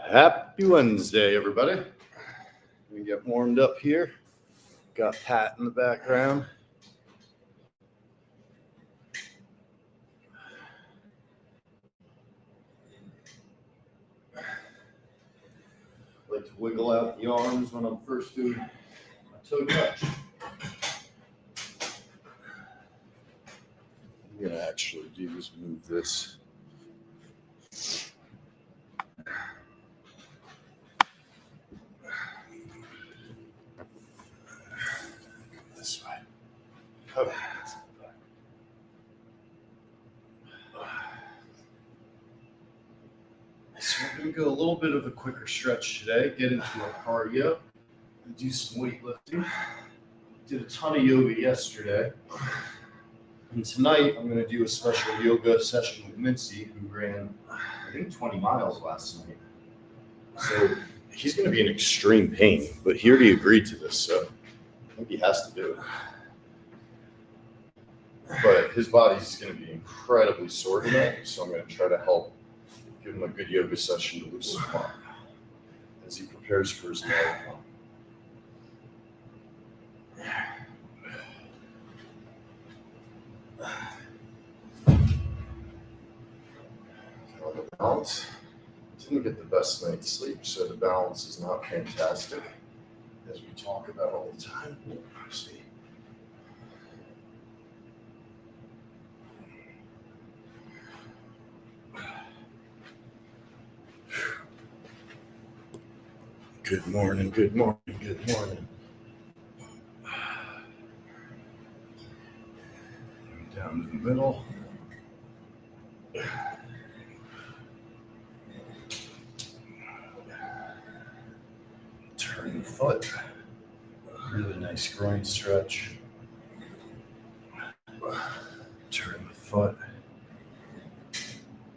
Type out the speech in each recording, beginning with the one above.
Happy Wednesday, everybody. We get warmed up here. Got Pat in the background. Like to wiggle out the arms when I'm first doing a toe touch. I'm gonna actually do is move this. This way. Okay. So we're gonna go a little bit of a quicker stretch today, get into our cardio, and do some weightlifting. Did a ton of yoga yesterday. And tonight I'm gonna do a special yoga session with Mincy, who ran, I think, 20 miles last night. So he's gonna be in extreme pain, but he already agreed to this, so I think he has to do it. But his body's gonna be incredibly sore tonight, so I'm gonna try to help give him a good yoga session to loosen him up as he prepares for his marathon. Balance. Didn't get the best night's sleep, so the balance is not fantastic, as we talk about all the time. See. Good morning, good morning, good morning. Down to the middle. Turn the foot. Really nice groin stretch. Turn the foot.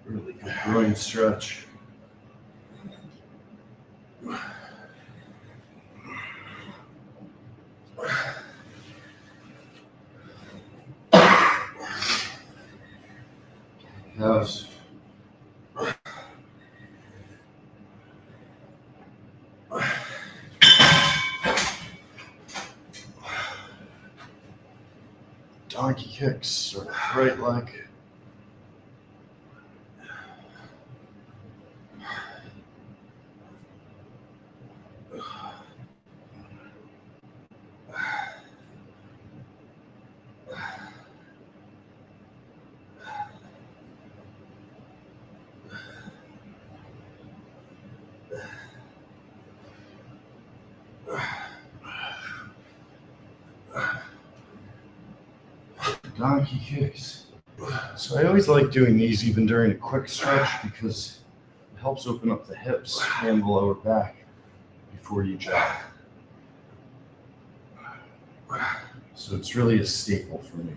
Really good groin stretch. Nose. Donkey kicks, sort of right leg. Donkey kicks. So I always like doing these even during a quick stretch because it helps open up the hips and the lower back before you jog. So it's really a staple for me.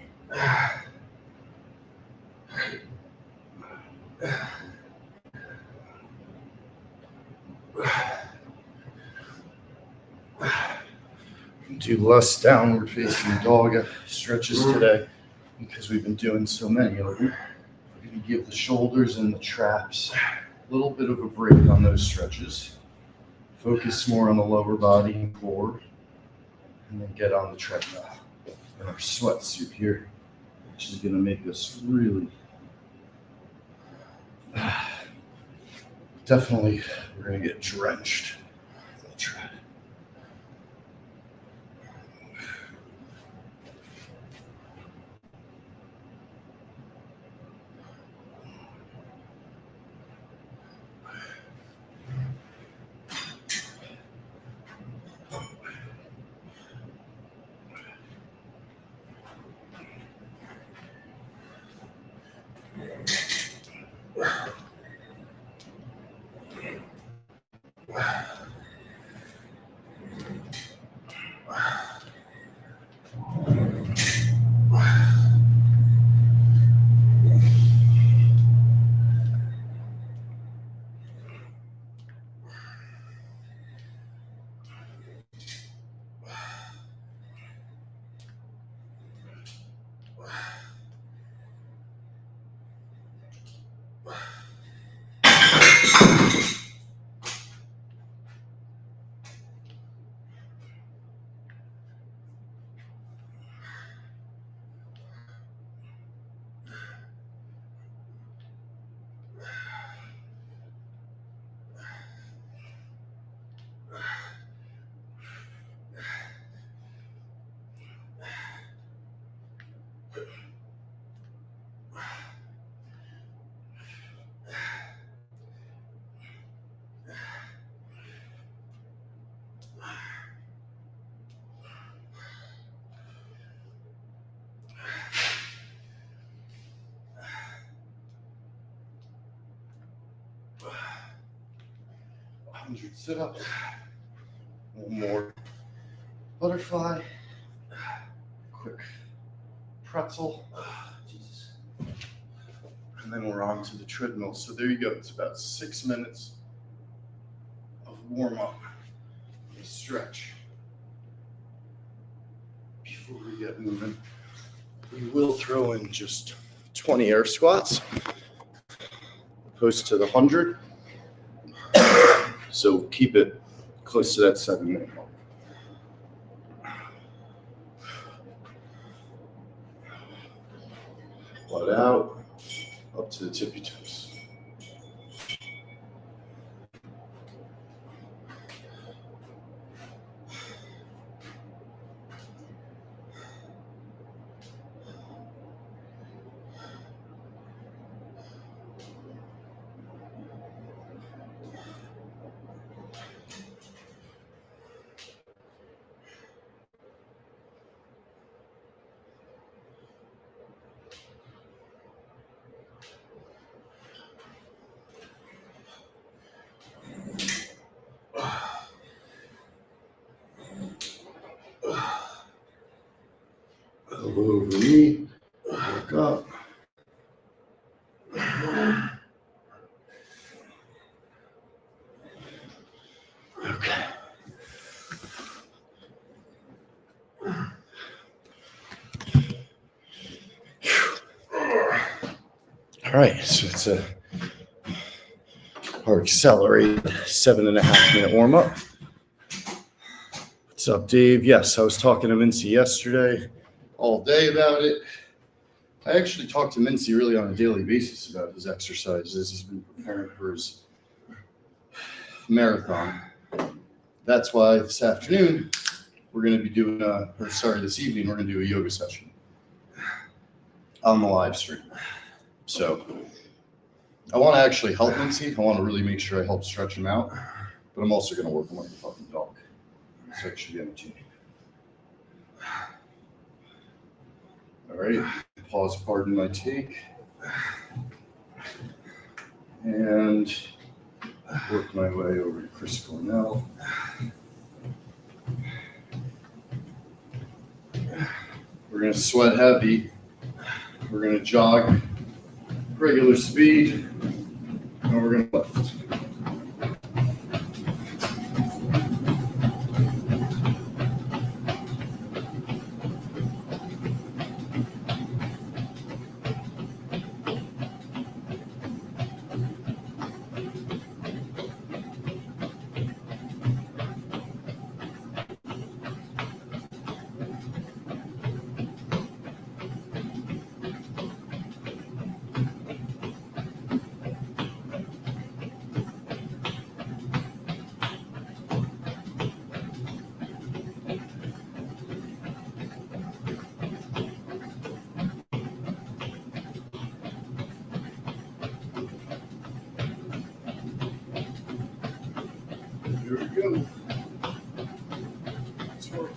Do less downward facing dog stretches today because we've been doing so many of them. We're going to give the shoulders and the traps a little bit of a break on those stretches. Focus more on the lower body and core, and then get on the treadmill in our sweatsuit here, which is going to make us really definitely, we're going to get drenched. 100 sit-ups. One more butterfly. Quick pretzel. Jesus. And then we're on to the treadmill. So there you go. It's about 6 minutes of warm-up and stretch. Before we get moving, we will throw in just 20 air squats opposed to the 100. So keep it close to that 7-minute mark. Butt out, up to the tippy toes. Elbow over knee, work up. Okay. All right, so it's our accelerated 7.5-minute warm up. What's up, Dave? Yes, I was talking to Mincy yesterday all day about it. I actually talk to Mincy really on a daily basis about his exercises. He's been preparing for his marathon. That's why this afternoon we're going to be doing, this evening we're going to do a yoga session on the live stream. So I want to actually help Mincy. I want to really make sure I help stretch him out, but I'm also going to work him like a fucking dog. So it should be entertaining. All right, pause, pardon my take. And work my way over to Chris Cornell. We're going to sweat heavy. We're going to jog regular speed, and we're going to lift. Here we go. Let's work.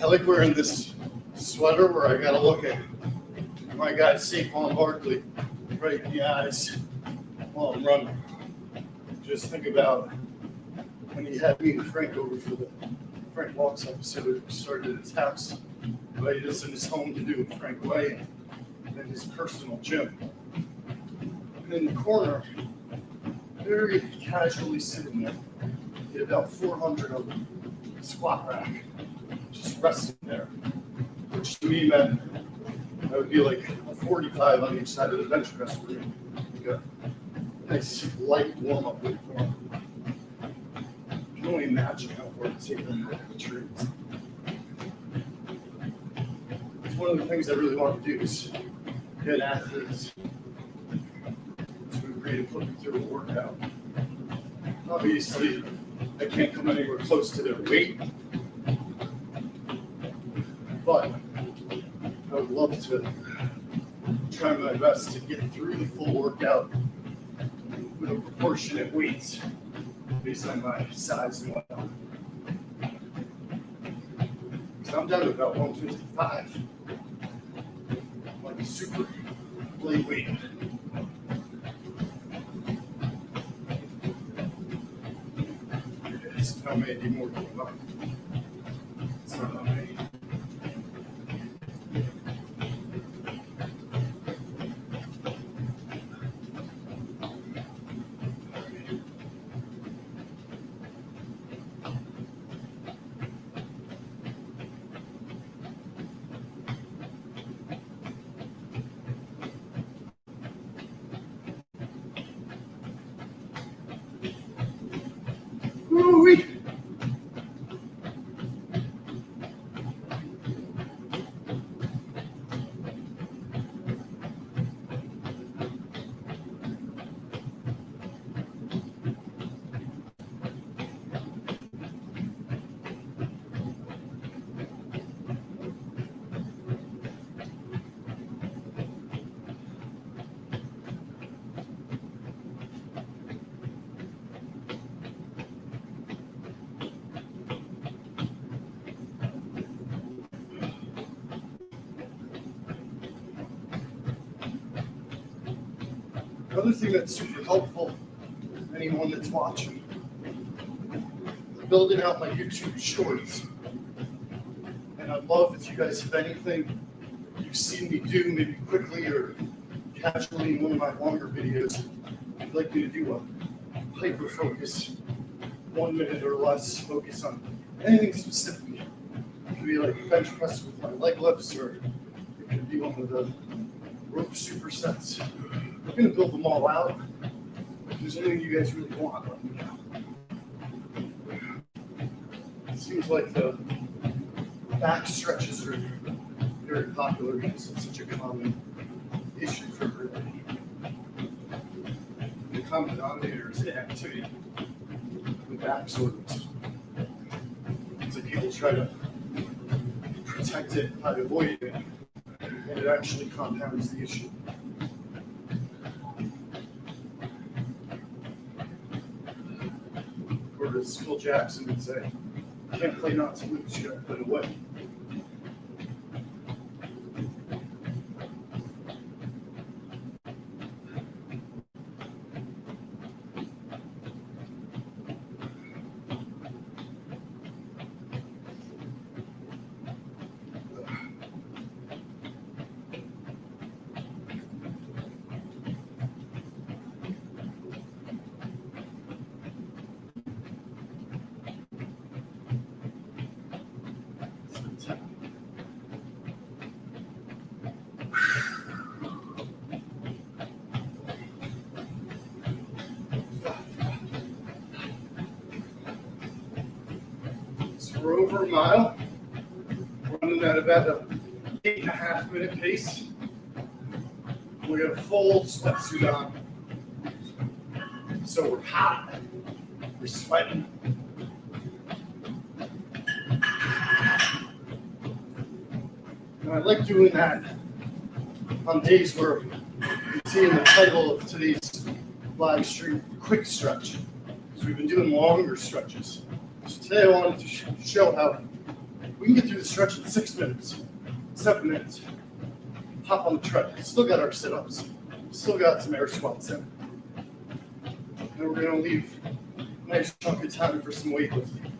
I like wearing this sweater where I gotta look at my guy Saquon Barkley right in the eyes while I'm running. Just think about when he had me and Frank over for the Frank Walks episode. We started at his house, invited us in his home to do a Frank Way and his personal gym. And in the corner, very casually sitting there, he had about 400 of them, squat rack, just resting there, which to me meant that would be like a 45 on each side of the bench press room. Like a nice light warm-up weight for him. You can only imagine how hard it's taking the trees. It's one of the things I really want to do is get athletes to agree to put them through a workout. Obviously, I can't come anywhere close to their weight, but I would love to try my best to get through the full workout with a proportionate weight based on my size and whatnot. So I'm down to about 155, like super lightweight. How many more going on? It's not how many. Woo-wee. Another thing that's super helpful, anyone that's watching, building out my YouTube shorts. And I'd love if you guys have anything you've seen me do, maybe quickly or casually in one of my longer videos, I'd like me to do a hyper focus, 1 minute or less, focus on anything specific. It could be like bench press with my leg lifts, or it could be one of the rope supersets. I'm going to build them all out. If there's anything you guys really want, let me know. It seems like the back stretches are very popular because it's such a common issue for everybody. The common denominator is the activity. The back sort of. So people try to protect it by avoiding it, and it actually compounds the issue. Or as Phil Jackson would say, you can't play not to lose, you gotta play to win. We're over a mile, running at about an 8.5 minute pace. We have a full sweatsuit on, so we're hot, we're sweating. And I like doing that on days where you see in the title of today's live stream, quick stretch, because we've been doing longer stretches. So today I wanted to show how We can get through the stretch in 6 minutes, 7 minutes. Hop on the tread. Still got our sit-ups. Still got some air squats in. And then we're gonna leave a nice chunk of time for some weightlifting.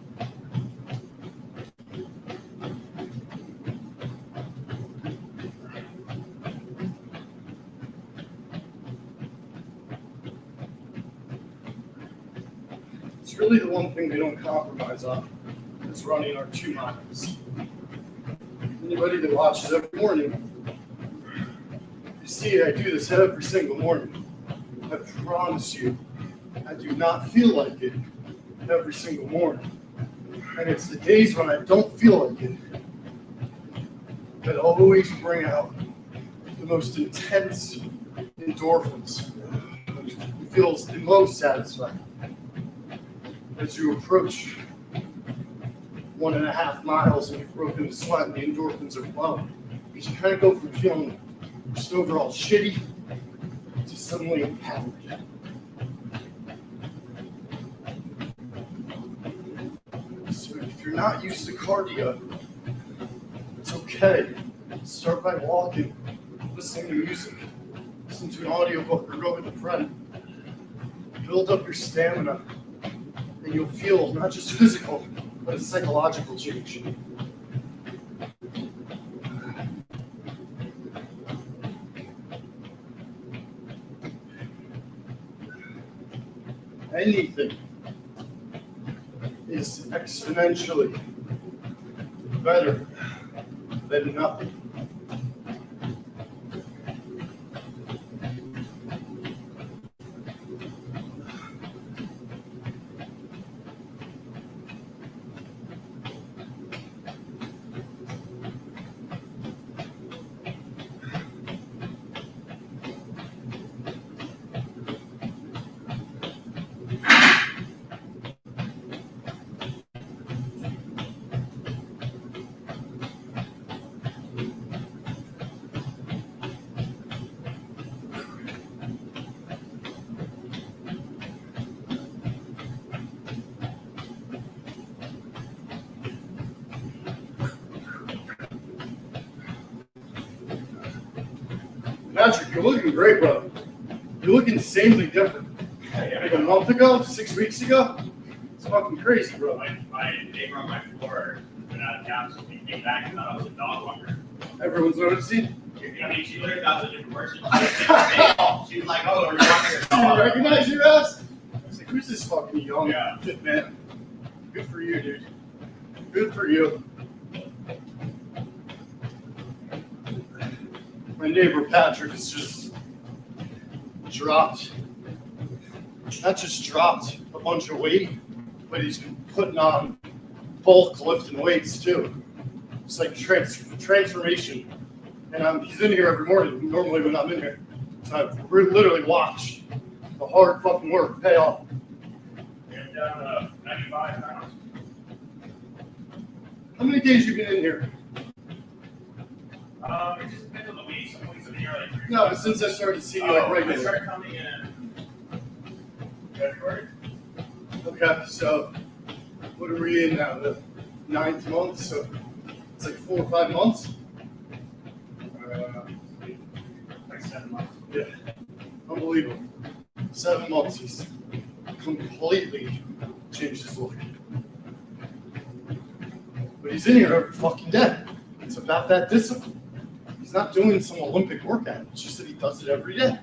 It's really the one thing we don't compromise on. It's running our 2 miles. Anybody that watches every morning, you see I do this every single morning. I promise you, I do not feel like it every single morning. And it's the days when I don't feel like it that always bring out the most intense endorphins. It feels the most satisfying. As you approach 1.5 miles and you've broken the sweat and the endorphins are flowing, because you kind of go from feeling just overall shitty to suddenly empowered. So if you're not used to cardio, it's okay. Start by walking, listening to music, listen to an audiobook, or go with a friend. Build up your stamina, and you'll feel not just physical, but a psychological change. Anything is exponentially better than nothing. Patrick, you're looking great, bro. You look insanely different. Like a month ago, 6 weeks ago, it's fucking crazy, bro. My neighbor on my floor went out of town, so he came back and thought I was a dog walker. Everyone's noticing. I mean, she literally thought I was a different person. She was like, "Oh, you're walking a Do dog." you recognize your ass? I was like, who's this fucking young Yeah. fit man? Good for you, dude. Good for you. My neighbor Patrick has just dropped, not just dropped a bunch of weight, but he's been putting on bulk lifting weights too. It's like transformation. And he's in here every morning, normally when I'm in here. So I've literally watched the hard fucking work pay off. And down 95 pounds. How many days you been in here? It just depends on the week. Some weeks of the year, like 3 No, but since I started seeing you like I regularly. started coming in February. Okay, so what are we in now? The 9th month, so it's like 4 or 5 months. Like 7 months. Yeah, unbelievable. 7 months, he's completely changed his look. But he's in here every fucking day. It's about that discipline. He's not doing some Olympic workout. It's just that he does it every day.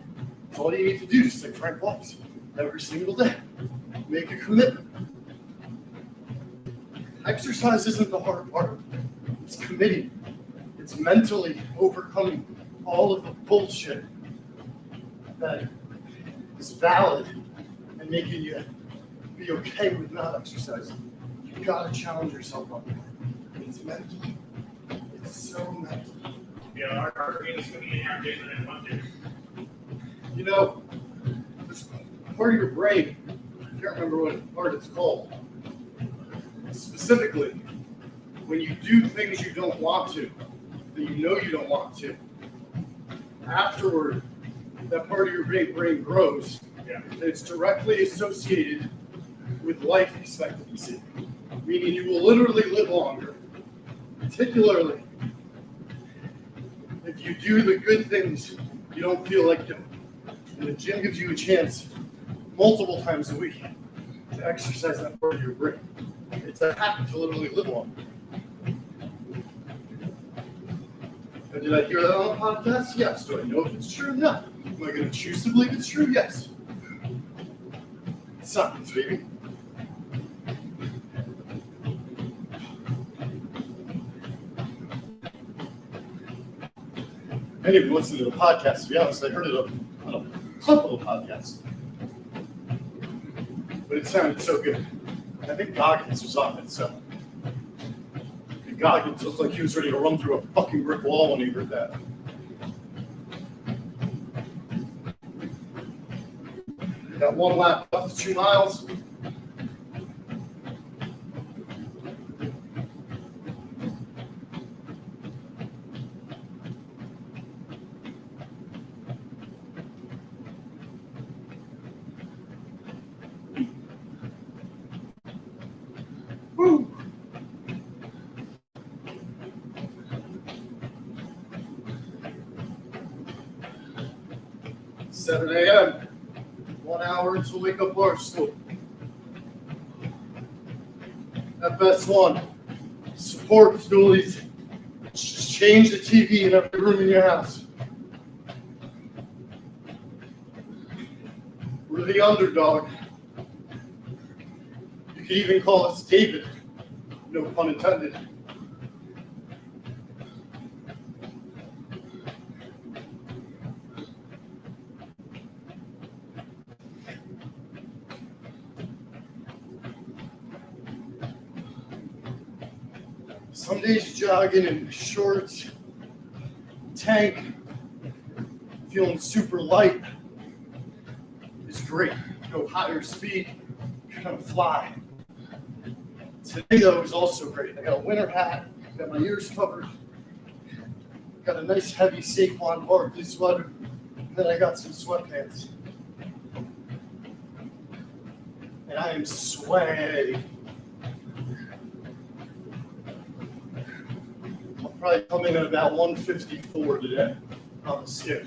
That's all you need to do, just like Frank walks every single day. Make a commitment. Exercise isn't the hard part. It's committing. It's mentally overcoming all of the bullshit that is valid and making you be okay with not exercising. You gotta challenge yourself on that. It's mental. It's so mental. Yeah, our routine is going to be in here Jason and Monday. You know, there's part of your brain, I can't remember what part it's called. Specifically, when you do things you don't want to, that you know you don't want to, afterward, that part of your brain grows. Yeah. And it's directly associated with life expectancy, meaning you will literally live longer particularly if you do the good things you don't feel like doing. And the gym gives you a chance multiple times a week to exercise that part of your brain. It's a habit to literally live on. And did I hear that on the podcast? Yes. Do I know if it's true? No. Am I going to choose to believe it's true? Yes. It's science, baby. I didn't even listen to the podcast, to be honest. I heard it on a clip of the podcast. But it sounded so good. I think Goggins was on it, so. Goggins looked like he was ready to run through a fucking brick wall when he heard that. Got one lap up to 2 miles. Woo! 7 a.m. 1 hour until wake up bar school. FS1. Support stoolies. Just change the TV in every room in your house. We're the underdog. You could even call us David. No pun intended. Some days jogging in shorts, tank, feeling super light is great. Go higher speed, kind of fly. Today though is also great. I got a winter hat, got my ears covered, got a nice heavy Saquon Barkley sweater, and then I got some sweatpants. And I am sweaty. I'll probably come in at about 154 today on the scale.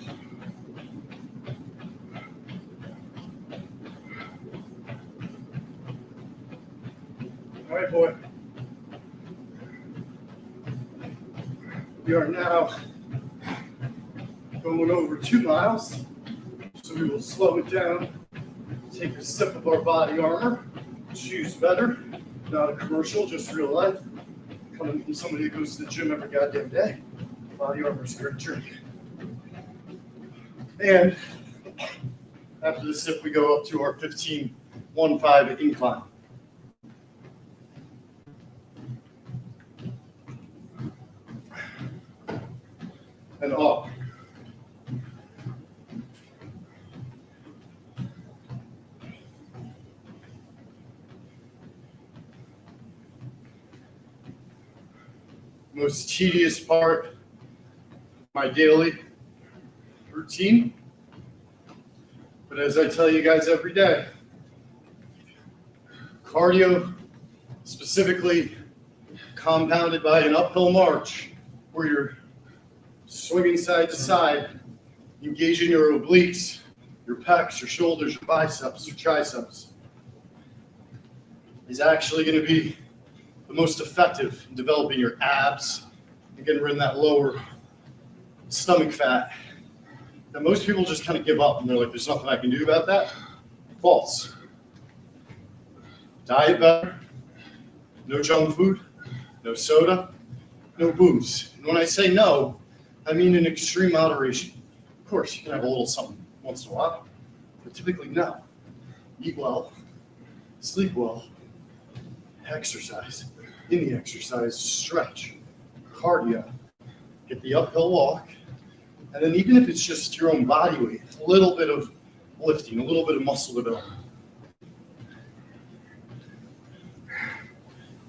All right, boy. We are now going over 2 miles, so we will slow it down, take a sip of our body armor, choose better, not a commercial, just real life. Coming from somebody who goes to the gym every goddamn day. Body armor is a great drink. And after the sip, we go up to our 15.15 incline. And up. Most tedious part of my daily routine. But as I tell you guys every day, cardio, specifically compounded by an uphill march, where you're swinging side to side, engaging your obliques, your pecs, your shoulders, your biceps, your triceps, is actually going to be the most effective in developing your abs and getting rid of that lower stomach fat. And most people just kind of give up and they're like, there's nothing I can do about that. False. Diet better, no junk food, no soda, no booze. And when I say no, I mean in extreme moderation. Of course, you can have a little something once in a while, but typically no. Eat well, sleep well, exercise. In the exercise, stretch, cardio, get the uphill walk, and then even if it's just your own body weight, a little bit of lifting, a little bit of muscle development.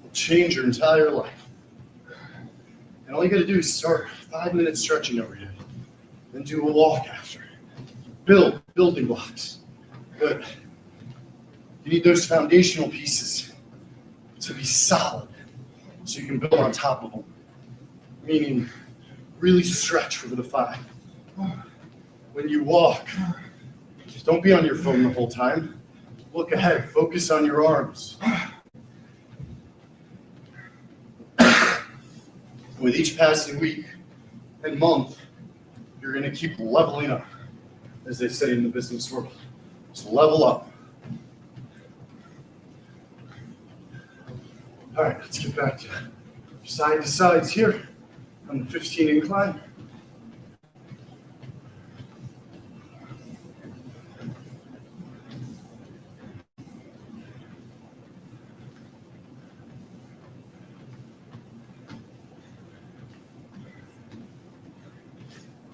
Will change your entire life. And all you got to do is start 5 minutes stretching every day, then do a walk after. Build building blocks. But you need those foundational pieces to be solid, so you can build on top of them. meaning really stretch over the 5. When you walk, don't be on your phone the whole time. Look ahead, focus on your arms. With each passing week and month, you're going to keep leveling up, as they say in the business world. Just level up. All right, let's get back to side to sides here on the 15 incline.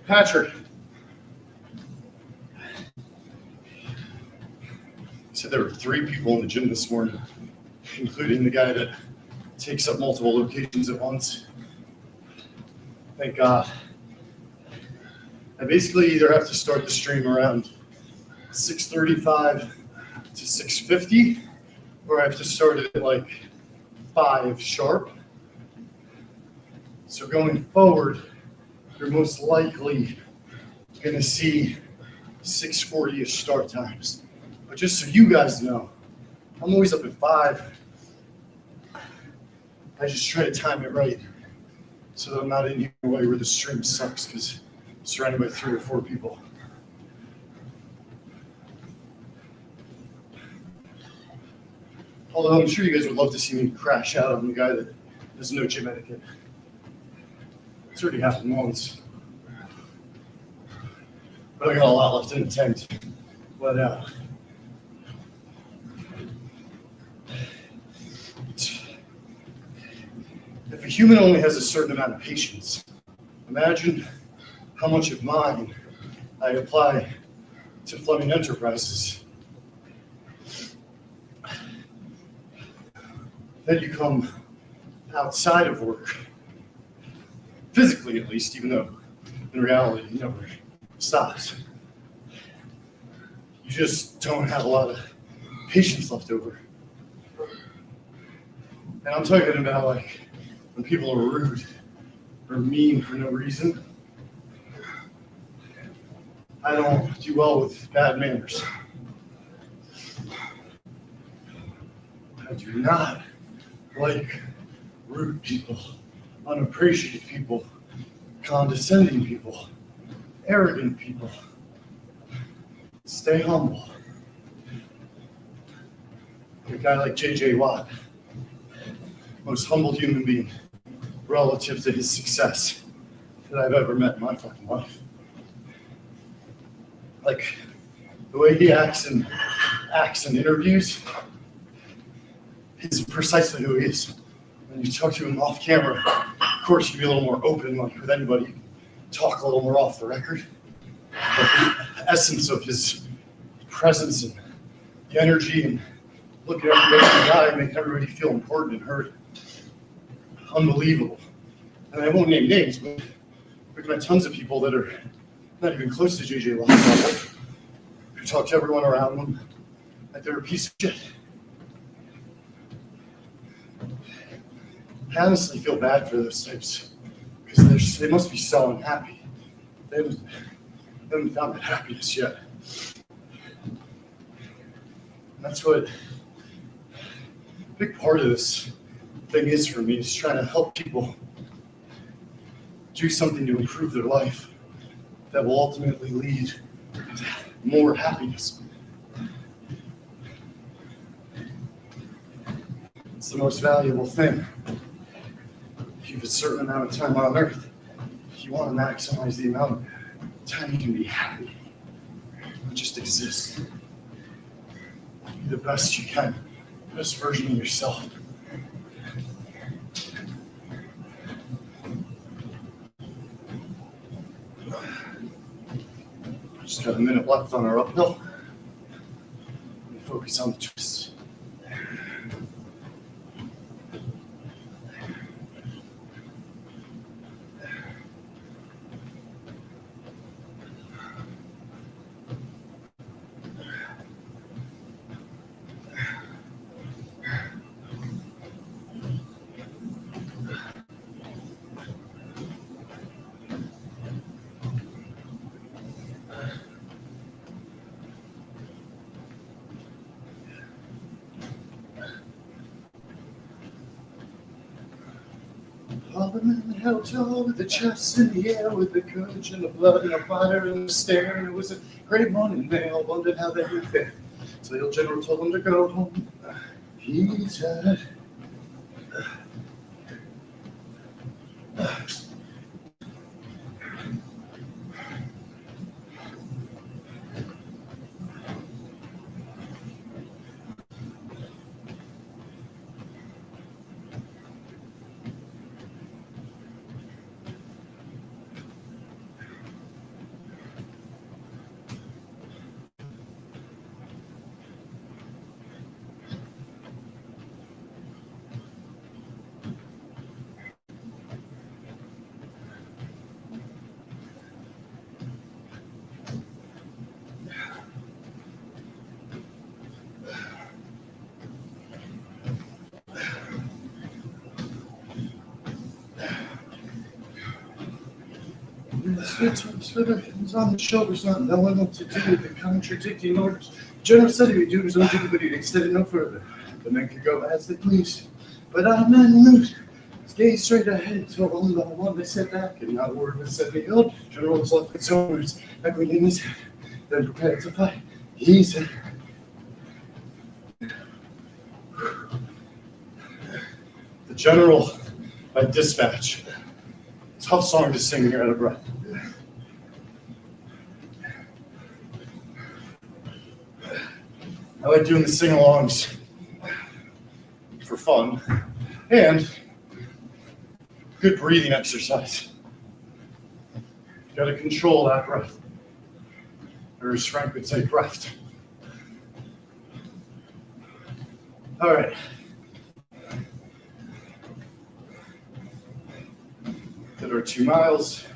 Patrick said there were 3 people in the gym this morning, including the guy that takes up multiple locations at once. Thank God. I basically either have to start the stream around 6:35 to 6:50, or I have to start it at like 5 sharp. So going forward, you're most likely going to see 6:40-ish start times. But just so you guys know, I'm always up at 5. I just try to time it right so that I'm not in here way where the stream sucks because I'm surrounded by 3 or 4 people. Although I'm sure you guys would love to see me crash out on the guy that doesn't know gym etiquette. It's already happened once. But I got a lot left in the tank. But if a human only has a certain amount of patience, imagine how much of mine I apply to Fleming Enterprises. Then you come outside of work, physically at least, even though in reality it never stops. You just don't have a lot of patience left over. And I'm talking about like when people are rude or mean for no reason. I don't do well with bad manners. I do not like rude people, unappreciative people, condescending people, arrogant people. Stay humble. A guy like J.J. Watt, most humble human being relative to his success that I've ever met in my fucking life. Like, the way he acts in interviews is precisely who he is. When you talk to him off camera, of course, you can be a little more open, like with anybody, talk a little more off the record. But the essence of his presence and the energy and looking at everybody in the eye, making everybody feel important and heard, unbelievable. And I won't name names, but we've met tons of people that are not even close to J.J. Watt level, who talk to everyone around them like they're a piece of shit. I honestly feel bad for those types because they must be so unhappy. They haven't found that happiness yet. And that's what a big part of this thing is for me, is trying to help people do something to improve their life that will ultimately lead to more happiness. It's the most valuable thing. If you have a certain amount of time on Earth, if you want to maximize the amount of time you can be happy, not just exist. Be the best you can, the best version of yourself. Just got a minute left on our uphill. Focus on the twists. the men held tall with the chest in the air, with the courage and the blood and the fire and the stare. And it was a great morning. They all wondered how they would fare. So the old general told them to go home. He said, the sweet times for the hands on the shoulders, not knowing what to do with the contradicting orders. General said he would do his own duty, but he'd extend it no further. The men could go as they pleased. But our men moved, gazed straight ahead, till one by one they sat back, and not a word was said. The old general was left with some words echoing in his head, then prepared to fight. He said, the general by dispatch. Tough song to sing when you're out of breath. I like doing the sing-alongs for fun and good breathing exercise. You got to control that breath, or as Frank would say, breath. All right. Did our 2 miles,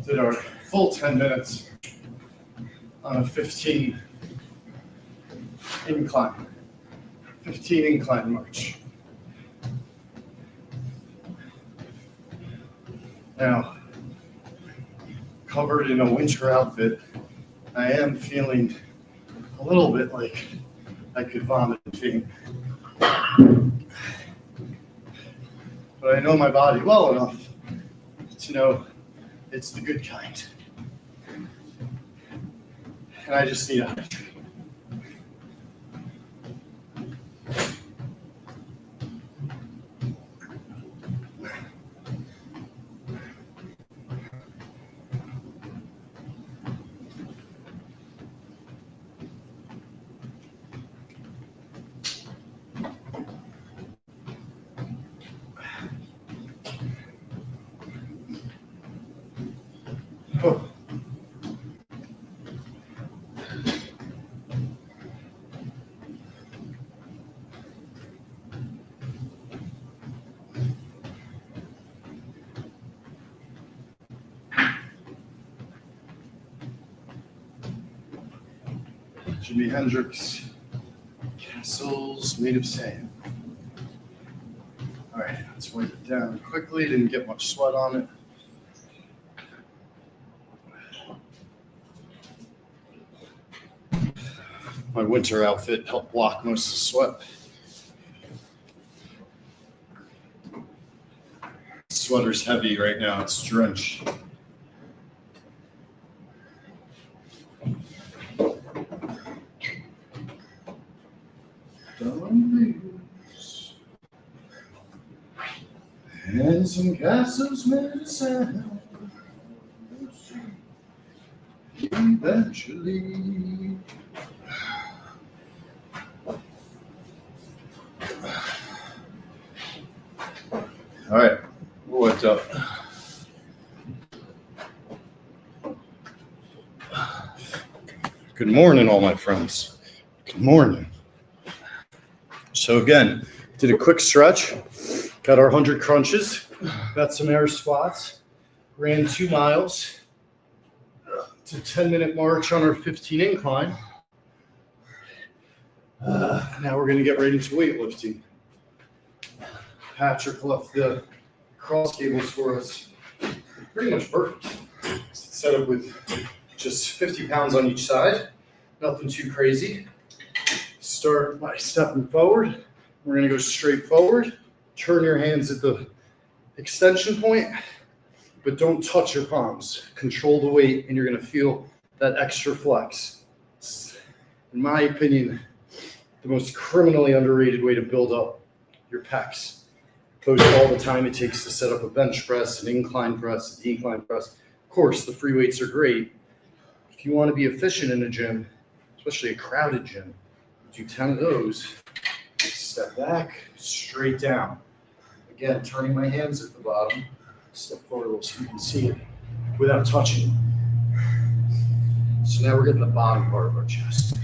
did our full 10 minutes on a 15 incline march. Now, covered in a winter outfit, I am feeling a little bit like I could vomit and faint. But I know my body well enough to know it's the good kind. And I just need a hydrate. Oh. Jimi Hendrix, Castles Made of Sand. All right, let's wipe it down quickly. Didn't get much sweat on it. My winter outfit helped block most of the sweat. Sweater's heavy right now, it's drenched. And some castles made of sand. Eventually. All right, what's up? Good morning, all my friends. Good morning. So again, did a quick stretch, got our 100 crunches, got some air squats, ran 2 miles. It's a 10-minute march on our 15 incline. Now we're going to get right into weightlifting. Patrick left the cross cables for us. Pretty much perfect. It's set up with just 50 pounds on each side. Nothing too crazy. Start by stepping forward. We're going to go straight forward. Turn your hands at the extension point, but don't touch your palms. Control the weight, and you're going to feel that extra flex. It's, in my opinion, the most criminally underrated way to build up your pecs. Post all the time it takes to set up a bench press, an incline press, a decline press. Of course, the free weights are great. If you want to be efficient in a gym, especially a crowded gym, do 10 of those. Step back, straight down. Again, turning my hands at the bottom. Step forward a little so you can see it without touching. So now we're getting the bottom part of our chest.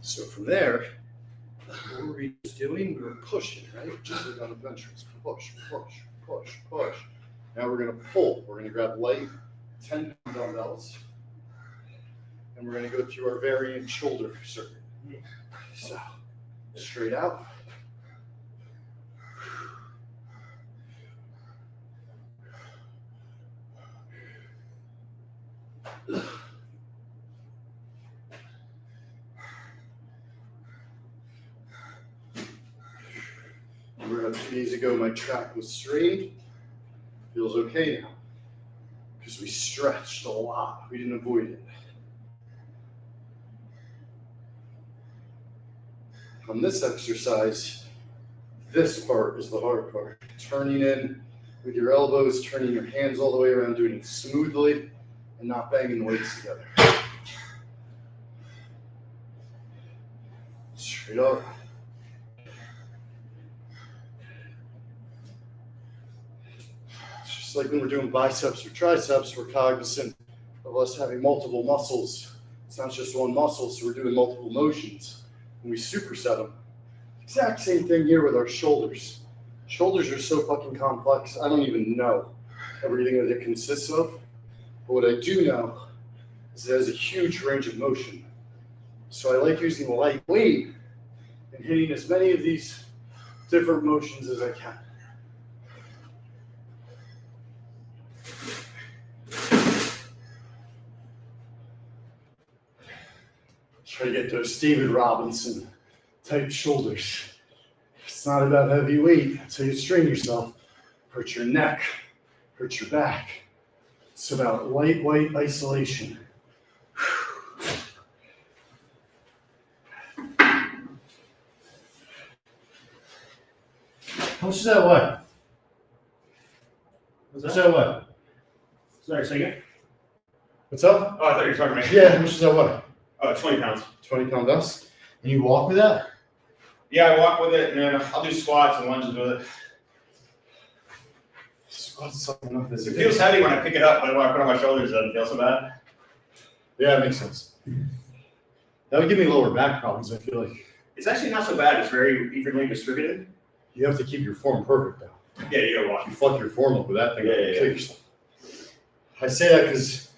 So from there, what were we just doing? We were pushing, right? Just like on the bench press. Push, push, push, push. Now we're going to pull. We're going to grab light 10-pound dumbbells. And we're going to go through our variant shoulder circuit. So, straight out. Remember how 2 days ago my track was strained? Feels okay now. Because we stretched a lot. We didn't avoid it. On this exercise, this part is the hard part. Turning in with your elbows, turning your hands all the way around, doing it smoothly, and not banging the weights together. Straight up. It's just like when we're doing biceps or triceps, we're cognizant of us having multiple muscles. It's not just one muscle, so we're doing multiple motions. And we superset them. Exact same thing here with our shoulders. Shoulders are so fucking complex, I don't even know everything that it consists of. But what I do know is it has a huge range of motion. So I like using light weight and hitting as many of these different motions as I can. Try to get those David Robinson type shoulders. It's not about heavy weight. That's how you strain yourself. Hurt your neck, hurt your back. It's about lightweight isolation. How much does that weigh? What's that weigh? Sorry, say again? What's up? Oh, I thought you were talking to me. Yeah, how much does that weigh? 20 pounds. 20-pound dust. And you walk with that? Yeah, I walk with it, and then I'll do squats and lunges with it. Squats something enough as It feels heavy when I pick it up, but when I put it on my shoulders, it doesn't feel so bad. Yeah, that makes sense. That would give me lower back problems, I feel like. It's actually not so bad. It's very evenly distributed. You have to keep your form perfect, though. Yeah, you gotta walk. You fuck your form up with that thing. Yeah, You'll yeah, kill yeah. yourself. I say that because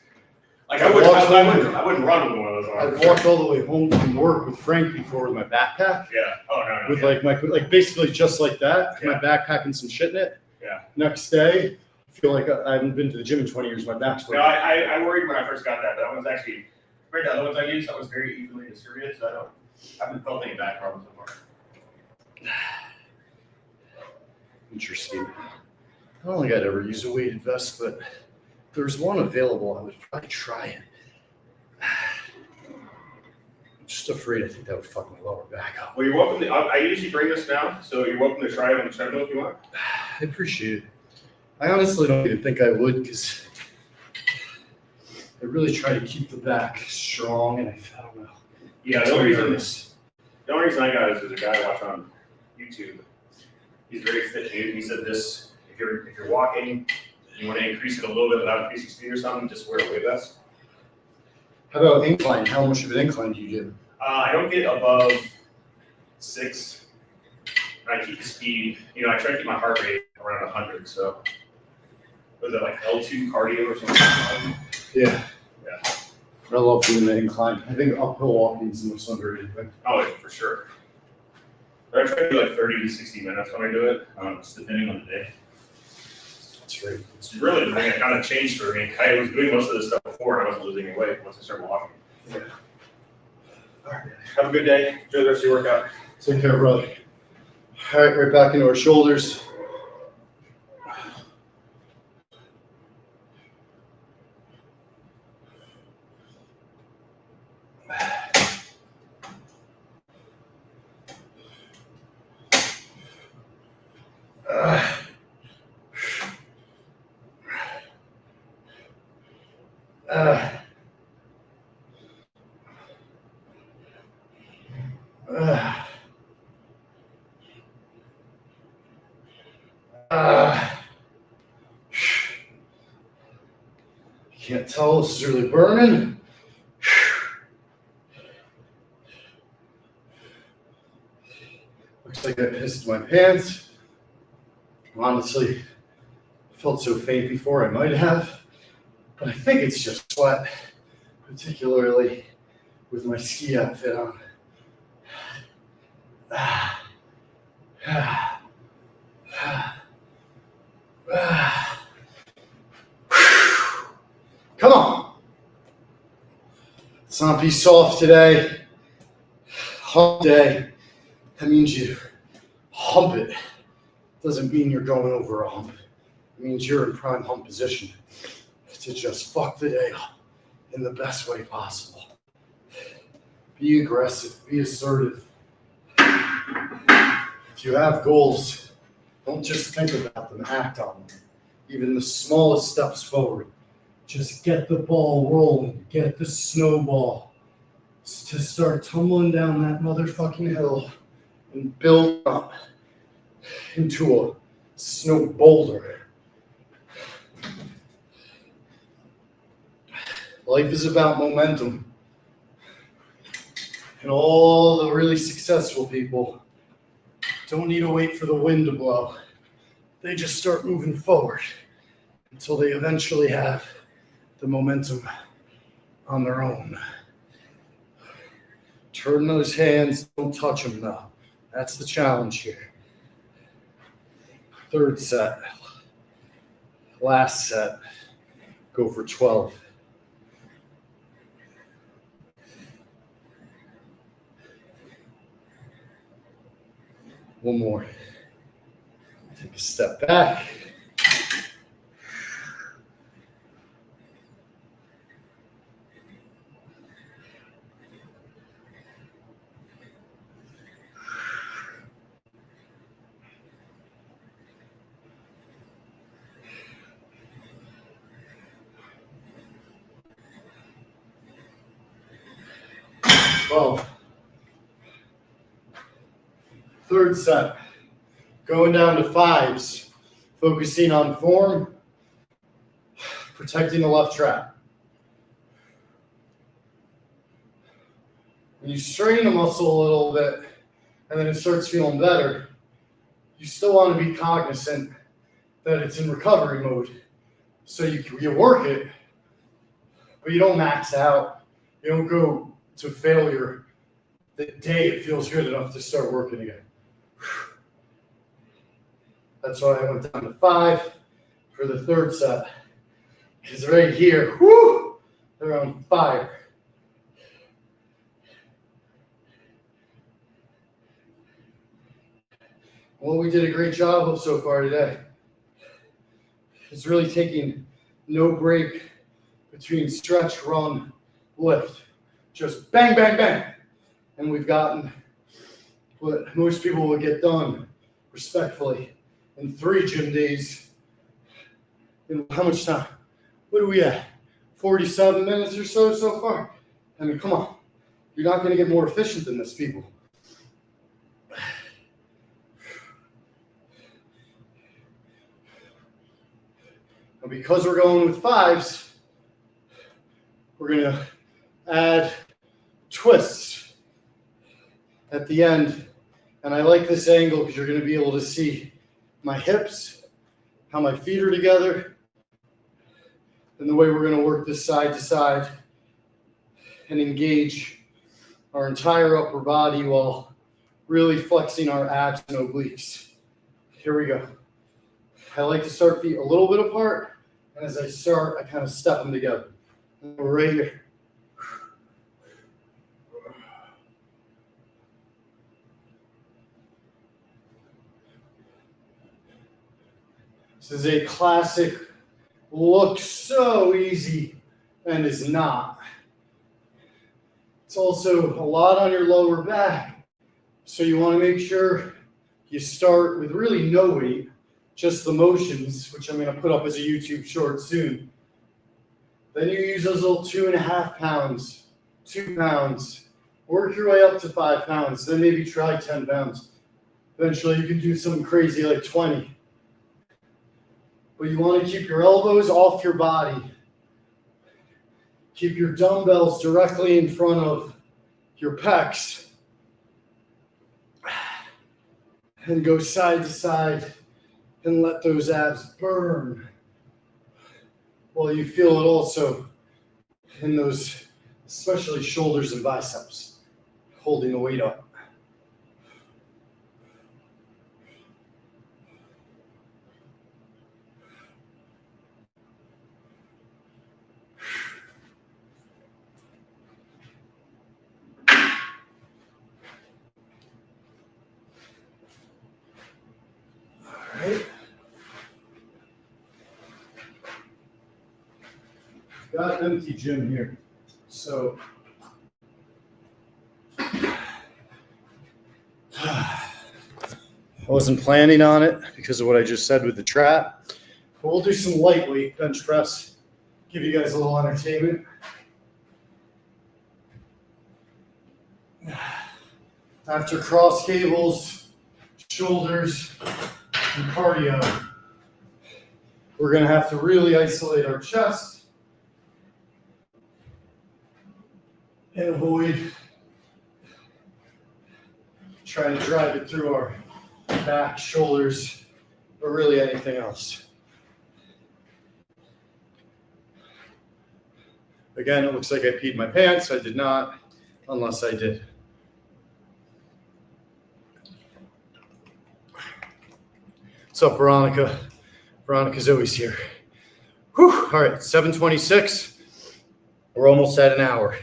Like I wouldn't run with one of those I've arms. walked all the way home from work with Frank before with my backpack. Yeah. Oh no. With Yeah. like basically just like that. Yeah. My backpack and some shit in it. Yeah. Next day, I feel like I haven't been to the gym in 20 years. My back's No, I worried when I first got that. That one's actually compared to the other ones I used. That was very evenly distributed, so I haven't felt any back problems so far. Interesting. I don't think I'd ever use a weighted vest, but if there's one available, I would probably try it. I'm just afraid I think that would fuck my lower back up. Well, you're welcome to. I usually bring this now, so you're welcome to try it on the treadmill if you want. I appreciate it. I honestly don't even think I would because I really try to keep the back strong, and I don't know. Yeah, the only reason I got it is there's a guy I watch on YouTube. He's very fit dude. He said this: if you're walking, you want to increase it a little bit without increasing speed or something, just wear a weight vest. How about incline? How much of an incline do you do? I don't get above 6. And I keep the speed. I try to keep my heart rate around 100. So, was it like L2 cardio or something? Yeah. Yeah. I love doing the incline. I think uphill walking is the most underrated thing. Oh, for sure. I try to do like 30 to 60 minutes when I do it, just depending on the day. That's great. It's really the thing that kind of changed for me. I was doing most of this stuff before and I wasn't losing any weight once I started walking. Yeah. All right. Have a good day. Enjoy the rest of your workout. Take care, brother. All right, right back into our shoulders. Can't tell, this is really burning. Looks like I pissed my pants. Honestly, I felt so faint before, I might have, but I think it's just sweat, particularly with my ski outfit on. Come on. Let's not be soft today. Hump day. That means you hump it. Doesn't mean you're going over a hump. It means you're in prime hump position to just fuck the day up in the best way possible. Be aggressive. Be assertive. If you have goals, don't just think about them. Act on them. Even the smallest steps forward. Just get the ball rolling. Get the snowball to start tumbling down that motherfucking hill and build up into a snow boulder. Life is about momentum. And all the really successful people don't need to wait for the wind to blow. They just start moving forward until they eventually have the momentum on their own. Turn those hands, don't touch them though. That's the challenge here. Third set. Last set. Go for 12. One more. Take a step back. Well, third set, going down to fives, focusing on form, protecting the left trap. When you strain the muscle a little bit and then it starts feeling better, you still want to be cognizant that it's in recovery mode. So you work it, but you don't max out. You don't go to failure the day it feels good enough to start working again. That's why I went down to 5 for the third set. Because right here, whoo, they're on fire. What we did a great job of so far today is really taking no break between stretch, run, lift. Just bang, bang, bang. And we've gotten what most people will get done respectfully in 3 gym days. In how much time? What are we at? 47 minutes or so far? I mean, come on. You're not going to get more efficient than this, people. And because we're going with 5s, we're going to add twists at the end. And I like this angle because you're going to be able to see my hips, how my feet are together, and the way we're going to work this side to side and engage our entire upper body while really flexing our abs and obliques. Here we go. I like to start feet a little bit apart, and as I start, I kind of step them together. We're right here. This is a classic, looks so easy and is not. It's also a lot on your lower back, so you want to make sure you start with really no weight, just the motions, which I'm going to put up as a YouTube short soon. Then you use those little 2.5 pounds, 2 pounds, work your way up to 5 pounds, then maybe try 10 pounds. Eventually you can do something crazy like 20. But you want to keep your elbows off your body. Keep your dumbbells directly in front of your pecs. And go side to side and let those abs burn. Well, you feel it also in those, especially shoulders and biceps, holding the weight up. All right. Got an empty gym here, so I wasn't planning on it because of what I just said with the trap. But we'll do some lightweight bench press, give you guys a little entertainment. After cross cables, shoulders, and cardio, we're going to have to really isolate our chest and avoid trying to drive it through our back, shoulders, or really anything else. Again, it looks like I peed my pants. I did not, unless I did. What's up, Veronica? Veronica's always here. Whew. All right, 7:26. We're almost at an hour.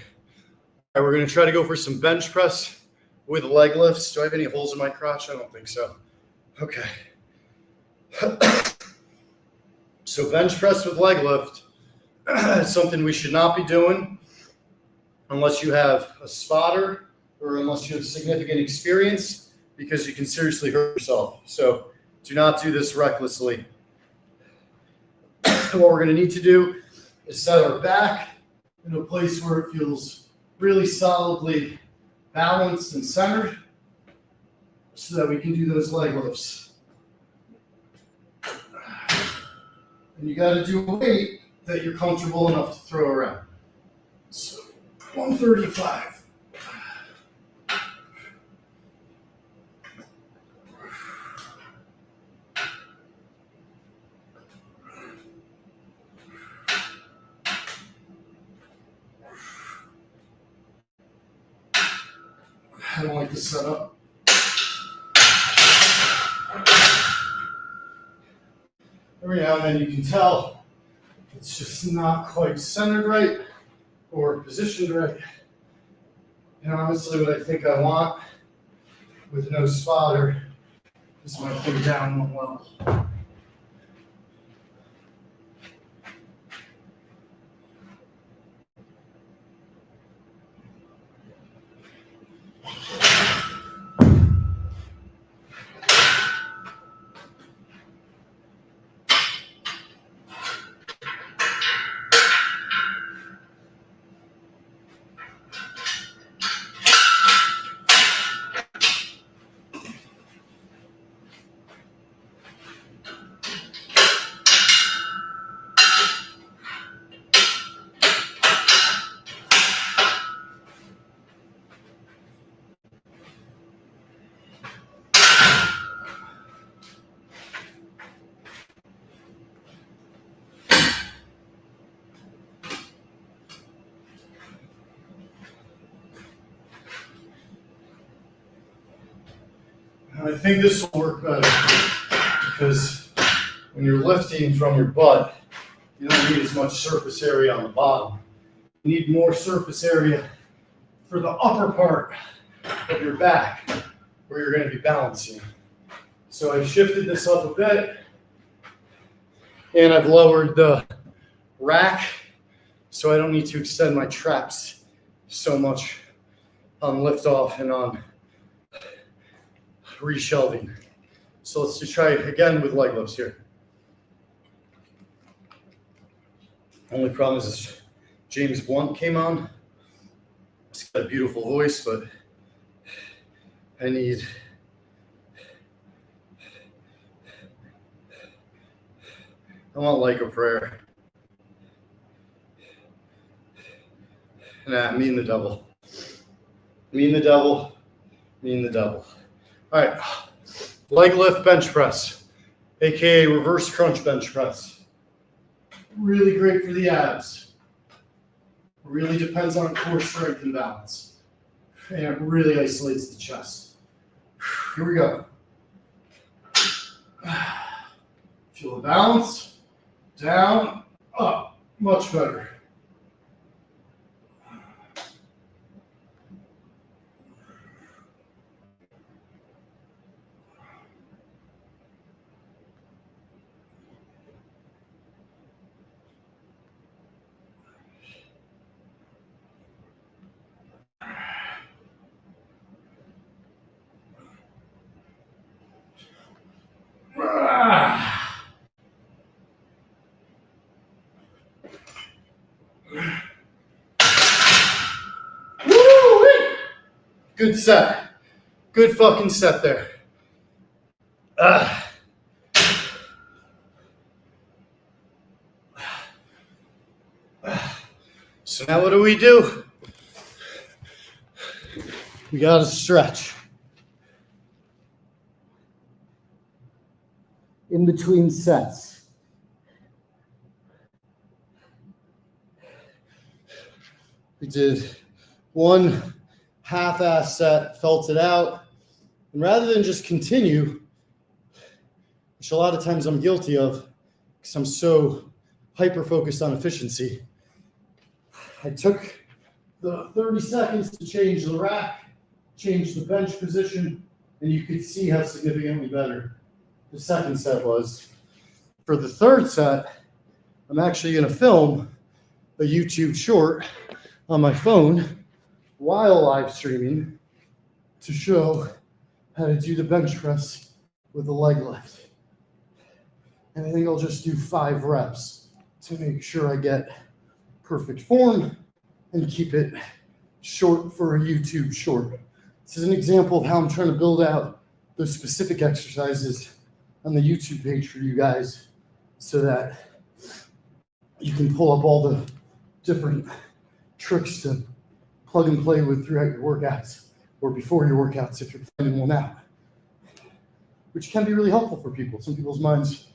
All right, we're going to try to go for some bench press with leg lifts. Do I have any holes in my crotch? I don't think so. Okay. So bench press with leg lift is something we should not be doing unless you have a spotter or unless you have significant experience, because you can seriously hurt yourself. So do not do this recklessly. What we're going to need to do is set our back in a place where it feels really solidly balanced and centered so that we can do those leg lifts. And you got to do a weight that you're comfortable enough to throw around. So 135. I don't like the setup. Every now and then you can tell it's just not quite centered right or positioned right. And honestly, what I think I want with no spotter is my thing down one well. I think this will work better because when you're lifting from your butt, you don't need as much surface area on the bottom. You need more surface area for the upper part of your back where you're going to be balancing. So I've shifted this up a bit and I've lowered the rack so I don't need to extend my traps so much on lift off and on reshelving. So let's just try it again with leg lifts here. Only problem is James Blunt came on. He's got a beautiful voice, but I want like a prayer. Nah, me and the devil. Me and the devil. Me and the devil. All right. Leg lift bench press, aka reverse crunch bench press. Really great for the abs. Really depends on core strength and balance. And it really isolates the chest. Here we go. Feel the balance. Down, up. Much better. Good set. Good fucking set there. So now what do? We gotta stretch. In between sets. We did one half-ass set, felt it out, and rather than just continue, which a lot of times I'm guilty of because I'm so hyper-focused on efficiency, I took the 30 seconds to change the rack, change the bench position, and you could see how significantly better the second set was. For the third set, I'm actually going to film a YouTube short on my phone while live streaming to show how to do the bench press with the leg lift. And I think I'll just do 5 reps to make sure I get perfect form and keep it short for a YouTube short. This is an example of how I'm trying to build out those specific exercises on the YouTube page for you guys so that you can pull up all the different tricks to plug and play with throughout your workouts or before your workouts if you're planning one out, which can be really helpful for people. Some people's minds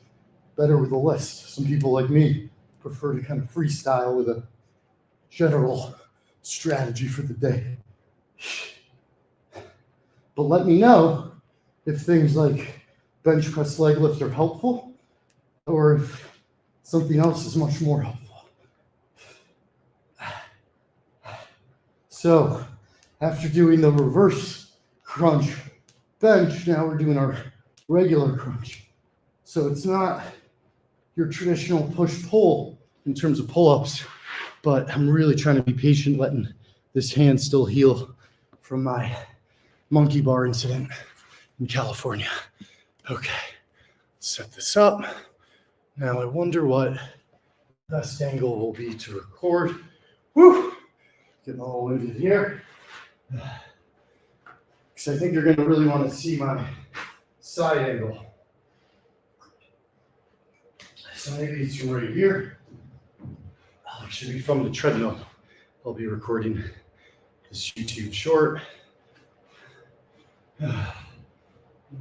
better with a list. Some people like me prefer to kind of freestyle with a general strategy for the day. But let me know if things like bench press, leg lift are helpful or if something else is much more helpful. So after doing the reverse crunch bench, now we're doing our regular crunch. So it's not your traditional push-pull in terms of pull-ups, but I'm really trying to be patient, letting this hand still heal from my monkey bar incident in California. Okay, let's set this up. Now I wonder what best angle will be to record. Woo! Getting all winded here. Because I think you're going to really want to see my side angle. So maybe it's right here. It should be from the treadmill. I'll be recording this YouTube short. We're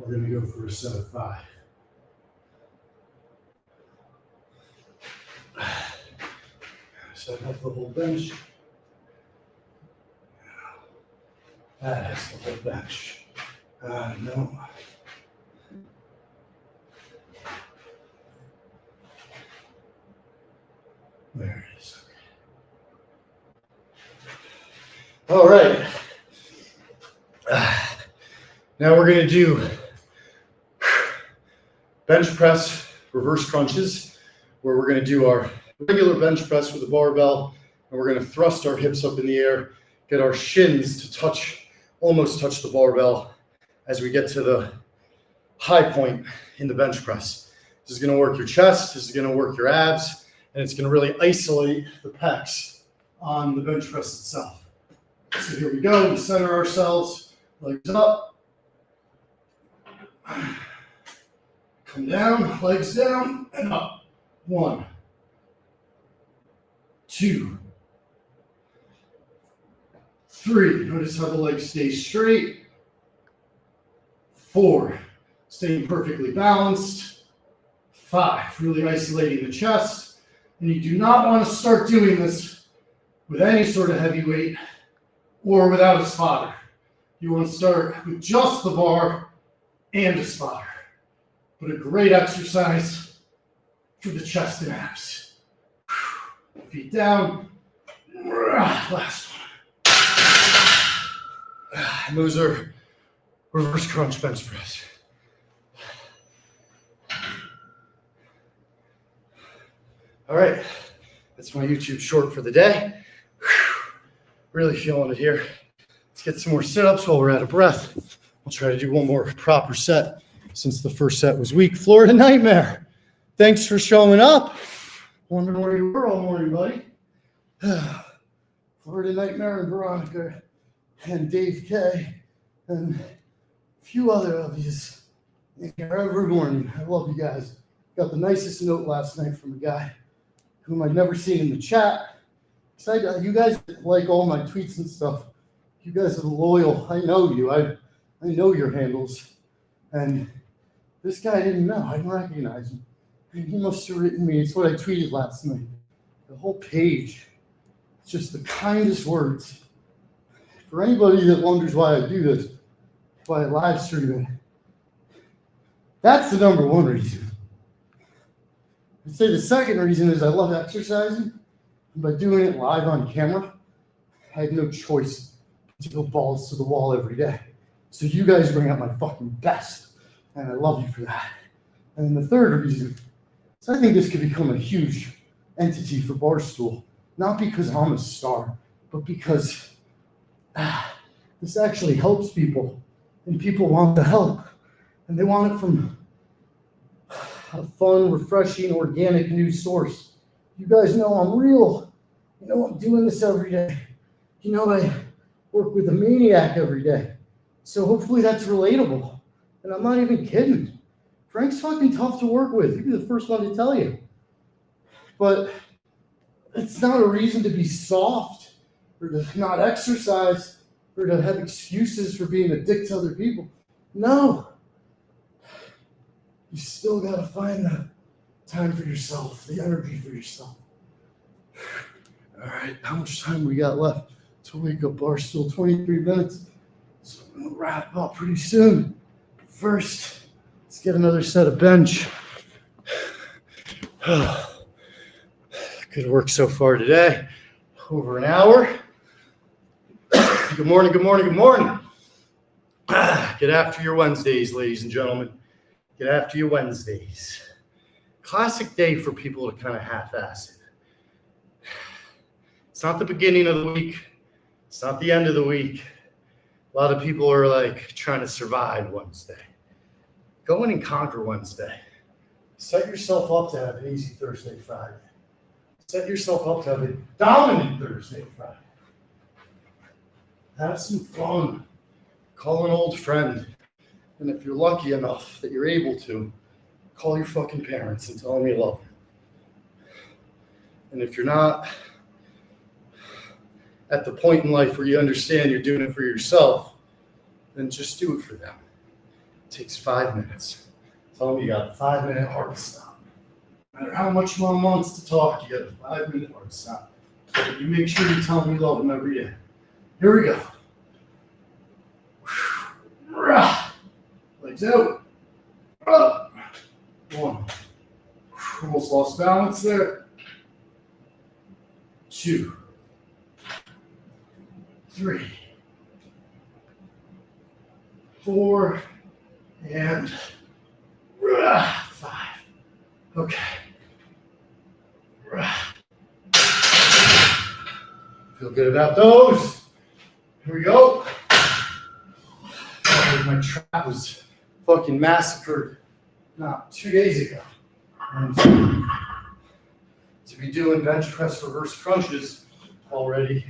going to go for a set of 5. So I have the whole bench. That has the whole bench. No. There it is. All right. Now we're going to do bench press reverse crunches, where we're going to do our regular bench press with a barbell, and we're going to thrust our hips up in the air, get our shins to almost touch the barbell as we get to the high point in the bench press. This is going to work your chest, this is going to work your abs, and it's going to really isolate the pecs on the bench press itself. So here we go, we center ourselves, legs up, come down, legs down, and up. 1, 2, 3. Notice how the legs stay straight. 4, staying perfectly balanced. 5, really isolating the chest. And you do not want to start doing this with any sort of heavy weight or without a spotter. You want to start with just the bar and a spotter. But a great exercise for the chest and abs. Feet down. Last one. And those are reverse crunch bench press. All right, that's my YouTube short for the day. Really feeling it here. Let's get some more sit-ups while we're out of breath. We'll try to do one more proper set since the first set was weak. Florida Nightmare, thanks for showing up. Wondering where you were all morning, buddy. Florida Nightmare and Veronica and Dave K and a few other of yous here every morning. I love you guys. Got the nicest note last night from a guy whom I'd never seen in the chat. You guys like all my tweets and stuff. You guys are loyal. I know you. I know your handles. And this guy didn't know. I didn't recognize him. And he must have written me. It's what I tweeted last night. The whole page. It's just the kindest words. For anybody that wonders why I do this, why I live stream it, that's the number one reason. I'd say the second reason is I love exercising. And by doing it live on camera, I had no choice to go balls to the wall every day. So you guys bring out my fucking best. And I love you for that. And then the third reason is I think this could become a huge entity for Barstool. Not because I'm a star, but because this actually helps people. And people want the help. And they want it from a fun, refreshing, organic news source. You guys know I'm real. You know I'm doing this every day. You know I work with a maniac every day. So hopefully that's relatable. And I'm not even kidding. Frank's fucking tough to work with. He'd be the first one to tell you. But it's not a reason to be soft or to not exercise or to have excuses for being a dick to other people. No. You still got to find the time for yourself, the energy for yourself. All right, how much time we got left to wake up Barstool? 23 minutes. So I'm going to wrap up pretty soon. First, let's get another set of bench. Good work so far today. Over an hour. Good morning, good morning, good morning. Get after your Wednesdays, ladies and gentlemen. Get after your Wednesdays. Classic day for people to kind of half-ass it. It's not the beginning of the week. It's not the end of the week. A lot of people are like trying to survive Wednesday. Go in and conquer Wednesday. Set yourself up to have an easy Thursday, Friday. Set yourself up to have a dominant Thursday, Friday. Have some fun. Call an old friend. And if you're lucky enough that you're able to, call your fucking parents and tell them you love them. And if you're not at the point in life where you understand you're doing it for yourself, then just do it for them. It takes 5 minutes. Tell them you got a 5-minute hard stop. No matter how much mom wants to talk, you got a 5-minute hard stop. But you make sure you tell them you love them every day. Here we go. Legs out. Up. 1. Almost lost balance there. 2, 3, 4, and 5. Okay. Feel good about those. Here we go. My trap was fucking massacred not 2 days ago. And to be doing bench press reverse crunches already,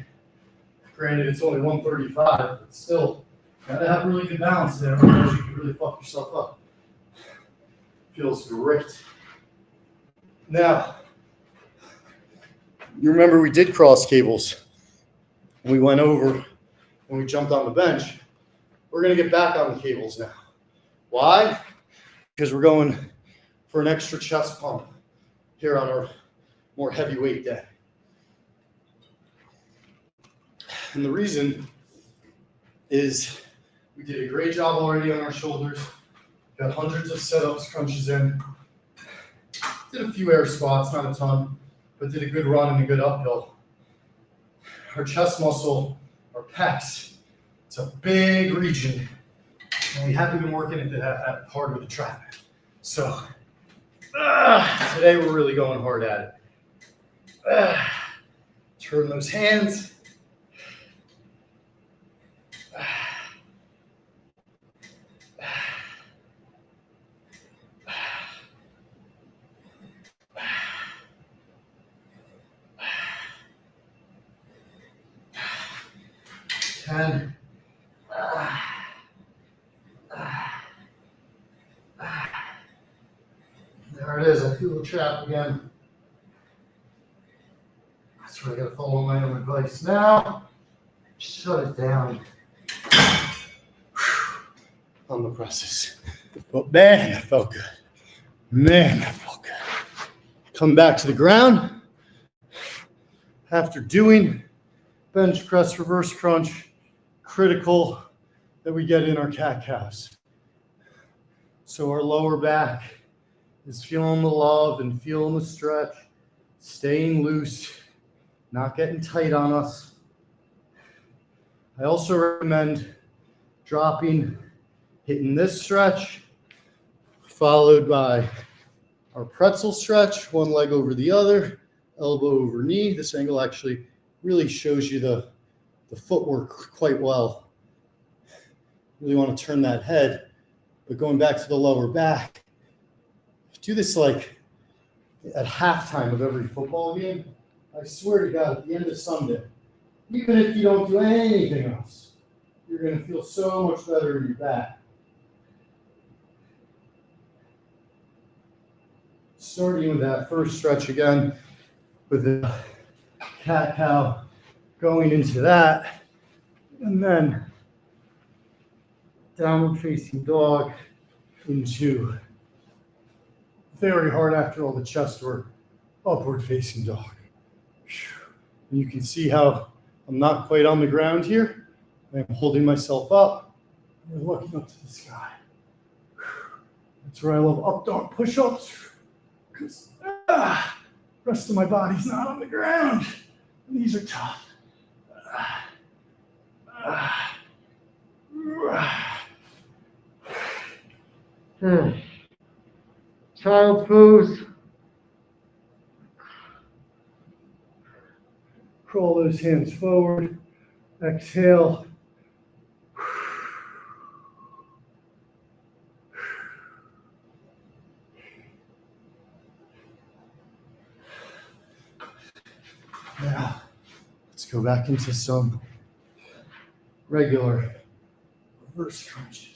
granted it's only 135, but still, gotta have really good balance there, otherwise you can really fuck yourself up. Feels great. Now, you remember we did cross cables. We went over and we jumped on the bench. We're gonna get back on the cables now. Why? Because we're going for an extra chest pump here on our more heavyweight day. And the reason is we did a great job already on our shoulders. Got hundreds of setups, crunches in. Did a few air squats, not a ton, but did a good run and a good uphill. Our chest muscle, our pecs, it's a big region. And we haven't been working it that hard with the trap. So today we're really going hard at it. Turn those hands. 10. There it is. I feel the trap again. That's where I gotta follow my own advice now. Shut it down on the presses. But man, that felt good. Man, that felt good. Come back to the ground after doing bench press reverse crunch. Critical that we get in our cat-cows. So our lower back is feeling the love and feeling the stretch, staying loose, not getting tight on us. I also recommend dropping, hitting this stretch, followed by our pretzel stretch, one leg over the other, elbow over knee. This angle actually really shows you the footwork quite well. Really want to turn that head, but going back to the lower back, do this like at halftime of every football game. I swear to God, at the end of Sunday, even if you don't do anything else, you're going to feel so much better in your back. Starting with that first stretch again, with the cat-cow, going into that, and then downward facing dog into very hard after all the chest work, upward facing dog. And you can see how I'm not quite on the ground here. I'm holding myself up and looking up to the sky. That's where I love up dog push-ups, because rest of my body's not on the ground. These are tough. Child pose. Crawl those hands forward. Exhale. Now, let's go back into some regular reverse crunches.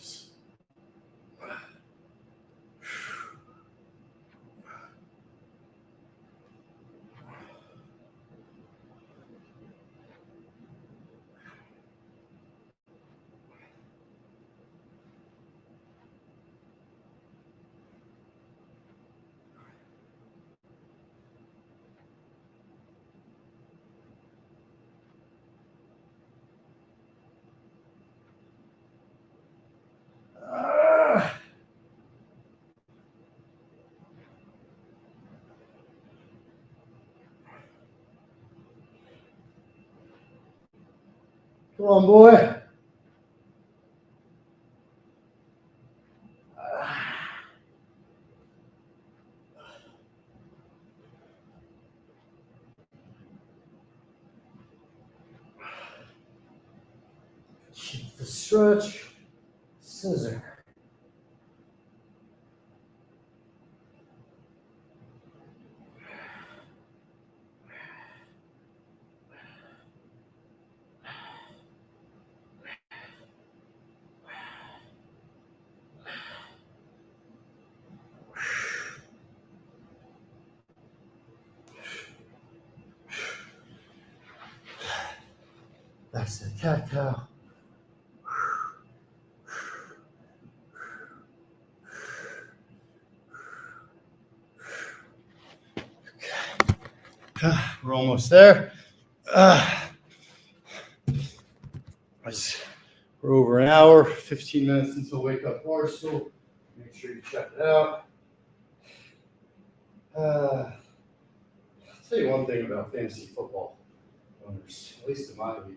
Come on, boy. Keep the stretch. Scissor. That's the cat cow. We're almost there. We're over an hour, 15 minutes until wake up bar stool. Make sure you check it out. I'll tell you one thing about fantasy football owners, at least in my league.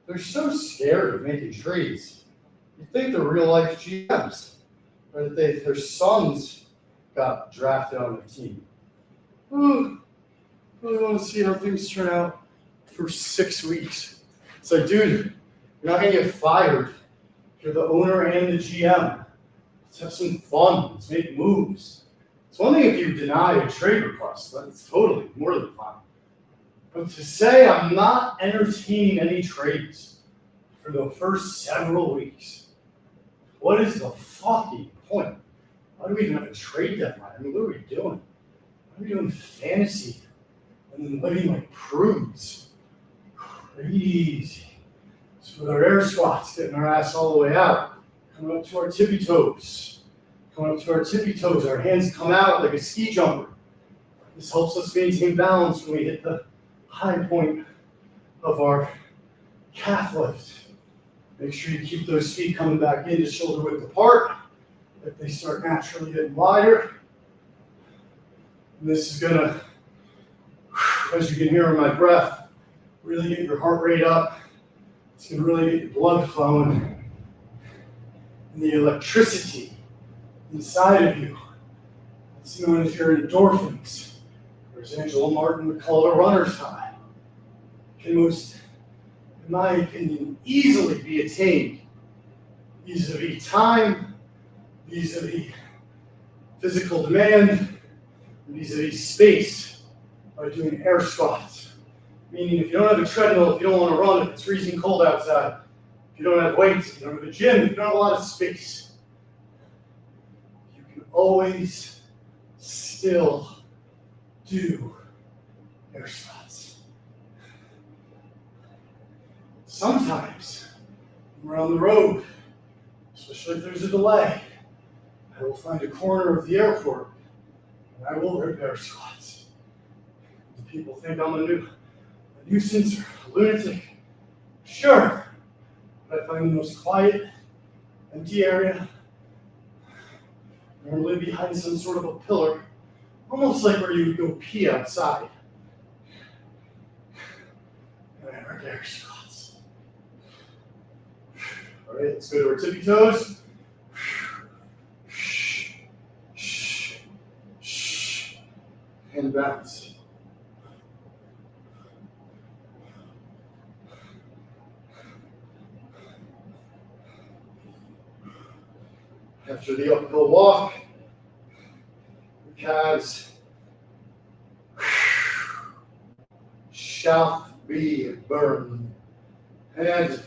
They're so scared of making trades. You think they're real life GMs, or that their sons got drafted on their team. Ooh, really want to see how things turn out for 6 weeks. It's like, dude, you're not going to get fired. You're the owner and the GM. Let's have some fun. Let's make moves. It's one thing if you deny a trade request. That's totally more than fine. But to say I'm not entertaining any trades for the first several weeks, what is the fucking point? Why do we even have a trade deadline? I mean, what are we doing? Why are we doing fantasy and then living like prudes? Easy. So with our air squats, getting our ass all the way out, coming up to our tippy toes. Coming up to our tippy toes, our hands come out like a ski jumper. This helps us maintain balance when we hit the high point of our calf lift. Make sure you keep those feet coming back in to shoulder width apart. If they start naturally getting wider, and this is gonna, as you can hear in my breath, really get your heart rate up. It's gonna really get your blood flowing. And the electricity inside of you, it's known as your endorphins, or as Angela Martin would call it, a runner's high, can most, in my opinion, easily be attained vis-a-vis time, vis-a-vis physical demand, vis-a-vis space by doing air squats. Meaning if you don't have a treadmill, if you don't want to run, if it's freezing cold outside, if you don't have weights, if you don't have a gym, if you don't have a lot of space, you can always still do air squats. Sometimes when we're on the road, especially if there's a delay, I will find a corner of the airport and I will rip air squats. People think I'm a nuisance or a lunatic. Sure, but I find the most quiet, empty area, normally behind some sort of a pillar, almost like where you would go pee outside. And I rip air squats. All right, let's go to our tippy toes. And bounce. After the uphill walk, the calves shall be burned. And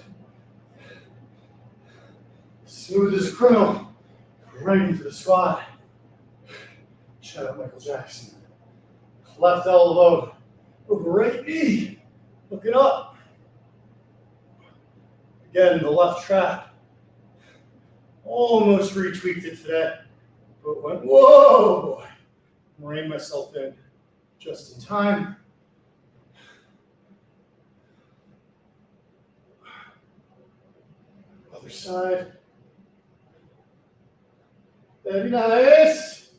smooth as a criminal, right into the squat. Shout out Michael Jackson. Left elbow over right knee, looking up. Again, the left trap. Almost retweaked it today, but went, whoa! Rein myself in just in time. Other side. Very nice.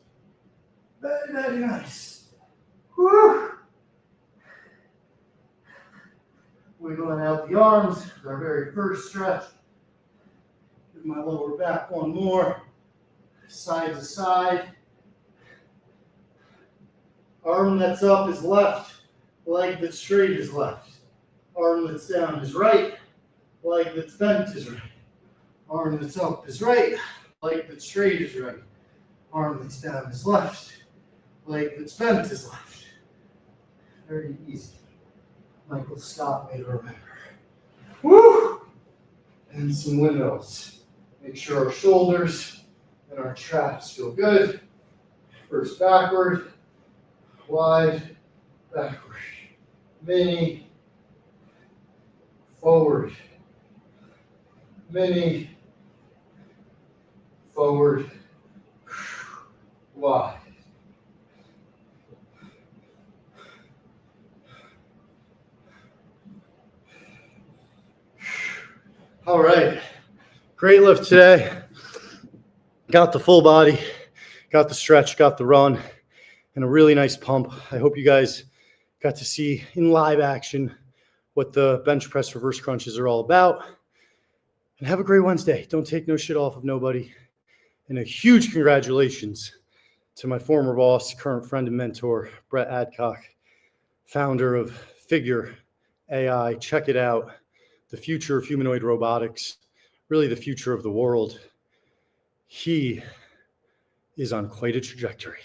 Very, very nice. Whew. Wiggling out the arms, our very first stretch. Give my lower back one more. Side to side. Arm that's up is left. Leg that's straight is left. Arm that's down is right. Leg that's bent is right. Arm that's up is right. Leg that's straight is right. Arm that's down is left. Leg that's bent is left. Very easy. Michael Scott made a remember. Woo! And some windmills. Make sure our shoulders and our traps feel good. First backward, wide, backward, mini, forward, mini, forward, wide. All right, great lift today. Got the full body, got the stretch, got the run, and a really nice pump. I hope you guys got to see in live action what the bench press reverse crunches are all about. And have a great Wednesday. Don't take no shit off of nobody. And a huge congratulations to my former boss, current friend and mentor, Brett Adcock, founder of Figure AI. Check it out. The future of humanoid robotics, really the future of the world. He is on quite a trajectory.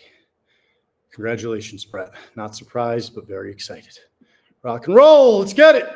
Congratulations, Brett. Not surprised, but very excited. Rock and roll. Let's get it.